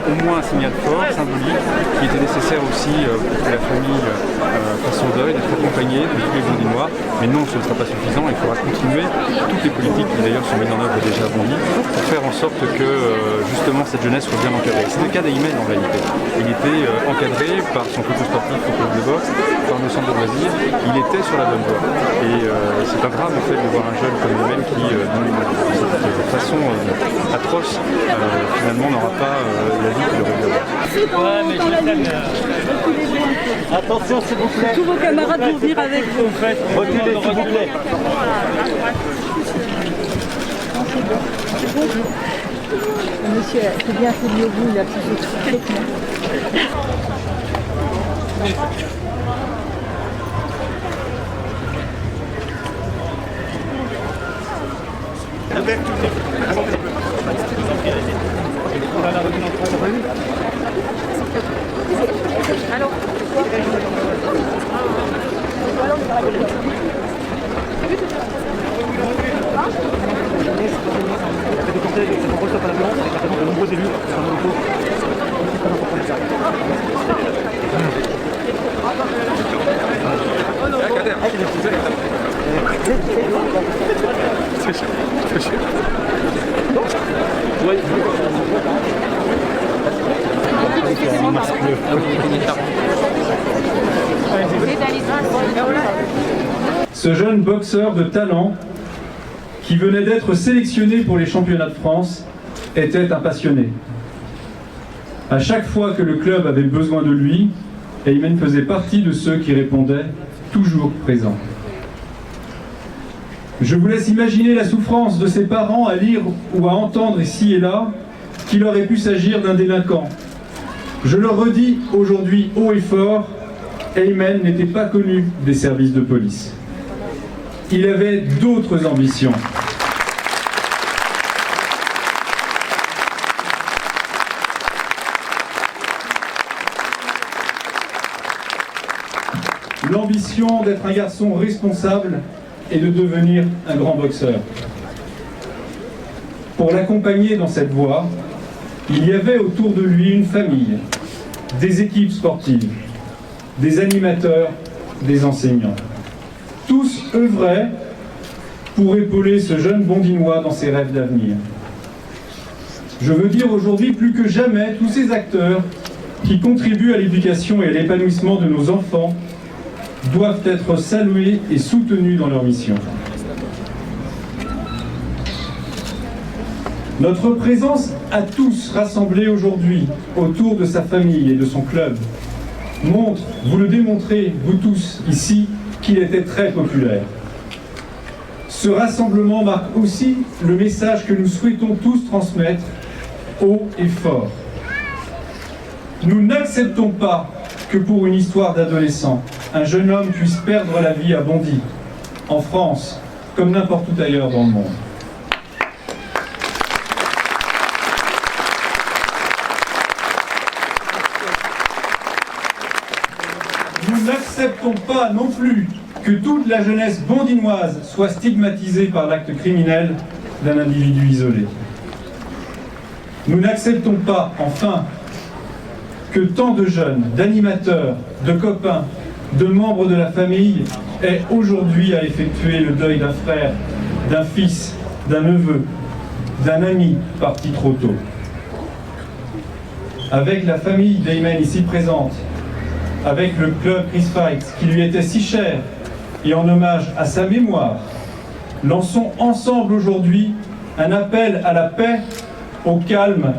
au moins un signal fort, symbolique, qui était nécessaire aussi pour que la famille fasse son deuil, d'être accompagnée de tous les Bondinois. Mais non, ce ne sera pas suffisant, il faudra continuer toutes les politiques qui d'ailleurs sont mises en œuvre déjà à Bondy pour faire en sorte que justement cette jeunesse soit bien encadrée. C'est le cas d'Aymen en réalité. Il était encadré par son coach sportif au club de boxe, par nos centres de loisirs, il était sur la bonne voie. Et c'est un drame en fait de voir un jeune comme Aymen qui, de façon atroce, finalement n'aura pas la vie qu'il aurait dû avoir. Ouais, mais attention s'il vous plaît. Tous vos camarades vont venir avec vous. Reculez s'il vous plaît. Monsieur, c'est bien fait mieux vous, il a plus de trucs. Alors, de nombreux élus sur nos locaux. Ce jeune boxeur de talent, qui venait d'être sélectionné pour les championnats de France, était un passionné. À chaque fois que le club avait besoin de lui, Aymen faisait partie de ceux qui répondaient toujours présents. Je vous laisse imaginer la souffrance de ses parents à lire ou à entendre ici et là qu'il aurait pu s'agir d'un délinquant. Je le redis aujourd'hui haut et fort, Aymen n'était pas connu des services de police. Il avait d'autres ambitions. L'ambition d'être un garçon responsable et de devenir un grand boxeur. Pour l'accompagner dans cette voie, il y avait autour de lui une famille, des équipes sportives, des animateurs, des enseignants. Tous œuvraient pour épauler ce jeune Bondinois dans ses rêves d'avenir. Je veux dire aujourd'hui plus que jamais tous ces acteurs qui contribuent à l'éducation et à l'épanouissement de nos enfants doivent être salués et soutenus dans leur mission. Notre présence à tous rassemblés aujourd'hui autour de sa famille et de son club montre, vous le démontrez, vous tous ici, qu'il était très populaire. Ce rassemblement marque aussi le message que nous souhaitons tous transmettre haut et fort. Nous n'acceptons pas que pour une histoire d'adolescent, un jeune homme puisse perdre la vie à Bondy, en France, comme n'importe où ailleurs dans le monde. Nous n'acceptons pas non plus que toute la jeunesse bondinoise soit stigmatisée par l'acte criminel d'un individu isolé. Nous n'acceptons pas, enfin, que tant de jeunes, d'animateurs, de copains, de membres de la famille aient aujourd'hui à effectuer le deuil d'un frère, d'un fils, d'un neveu, d'un ami parti trop tôt. Avec la famille d'Aymen ici présente, avec le club Chris Fight qui lui était si cher, et en hommage à sa mémoire, lançons ensemble aujourd'hui un appel à la paix, au calme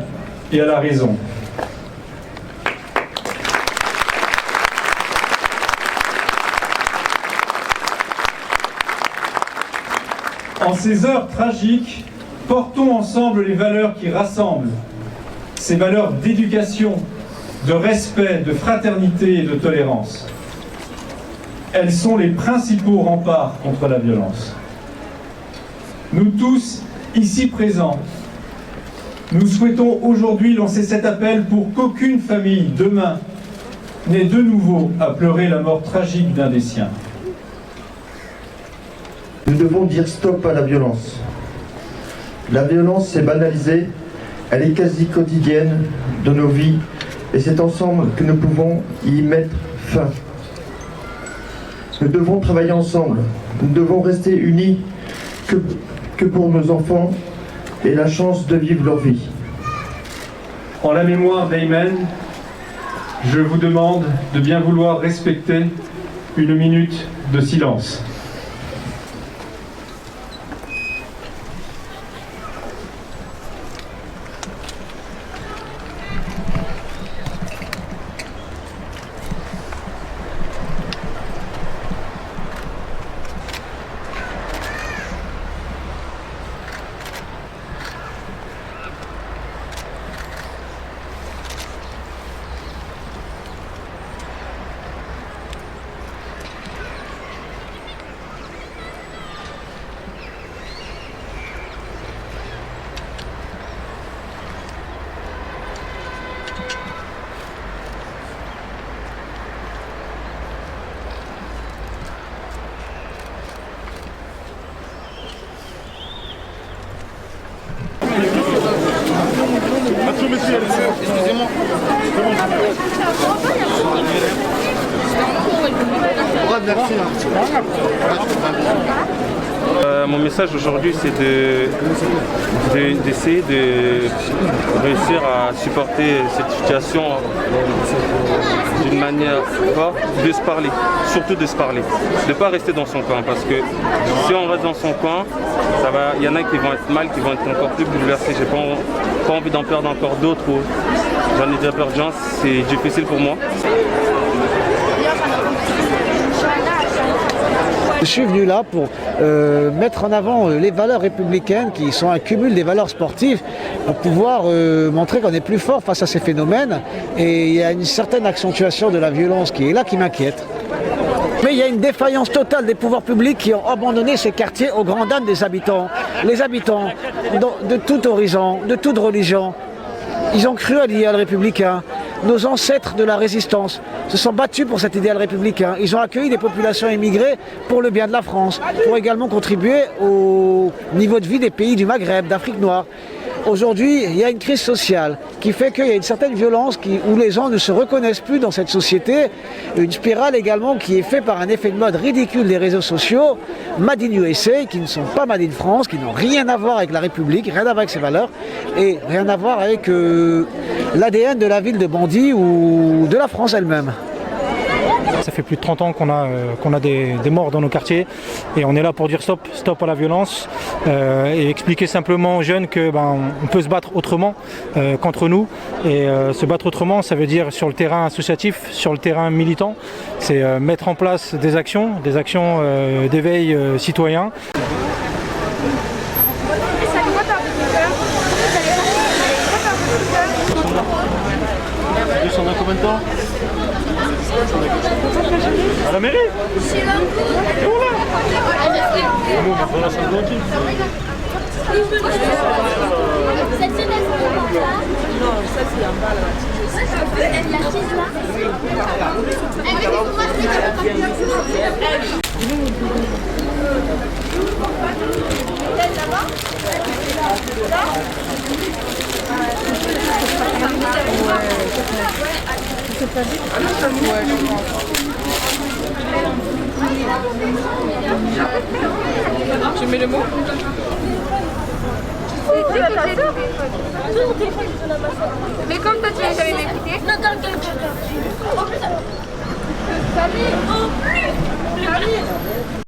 et à la raison. En ces heures tragiques, portons ensemble les valeurs qui rassemblent, ces valeurs d'éducation, de respect, de fraternité et de tolérance. Elles sont les principaux remparts contre la violence. Nous tous, ici présents, nous souhaitons aujourd'hui lancer cet appel pour qu'aucune famille, demain, n'ait de nouveau à pleurer la mort tragique d'un des siens. Nous devons dire stop à la violence. La violence s'est banalisée, elle est quasi quotidienne de nos vies et c'est ensemble que nous pouvons y mettre fin. Nous devons travailler ensemble, nous devons rester unis que pour nos enfants et la chance de vivre leur vie. En la mémoire d'Aymen, je vous demande de bien vouloir respecter une minute de silence. Excusez-moi. Mon message aujourd'hui, c'est d'essayer de réussir à supporter cette situation d'une manière forte, de se parler, surtout de se parler, de ne pas rester dans son coin, parce que si on reste dans son coin, il y en a qui vont être mal, qui vont être encore plus bouleversés. J'ai pas envie d'en perdre encore d'autres. J'en ai déjà perdu un, c'est difficile pour moi. Je suis venu là pour mettre en avant les valeurs républicaines qui sont un cumul des valeurs sportives pour pouvoir montrer qu'on est plus fort face à ces phénomènes. Et il y a une certaine accentuation de la violence qui est là qui m'inquiète. Mais il y a une défaillance totale des pouvoirs publics qui ont abandonné ces quartiers aux grandes dames des habitants. Les habitants de tout horizon, de toute religion, ils ont cru à l'idéal républicain. Nos ancêtres de la résistance se sont battus pour cet idéal républicain. Ils ont accueilli des populations immigrées pour le bien de la France, pour également contribuer au niveau de vie des pays du Maghreb, d'Afrique noire. Aujourd'hui, il y a une crise sociale qui fait qu'il y a une certaine violence où les gens ne se reconnaissent plus dans cette société. Une spirale également qui est faite par un effet de mode ridicule des réseaux sociaux, Made in USA, qui ne sont pas Made in France, qui n'ont rien à voir avec la République, rien à voir avec ses valeurs, et rien à voir avec l'ADN de la ville de Bondy ou de la France elle-même. Ça fait plus de 30 ans qu'on a des morts dans nos quartiers et on est là pour dire stop à la violence et expliquer simplement aux jeunes qu'on peut se battre autrement qu'entre nous. Et se battre autrement, ça veut dire sur le terrain associatif, sur le terrain militant, c'est mettre en place des actions d'éveil citoyen. On a combien de temps? À la mairie? C'est là. Et on non, ça c'est en bas Tu mets le mot? Mais comme toi tu n'as jamais écouté. Non, dans le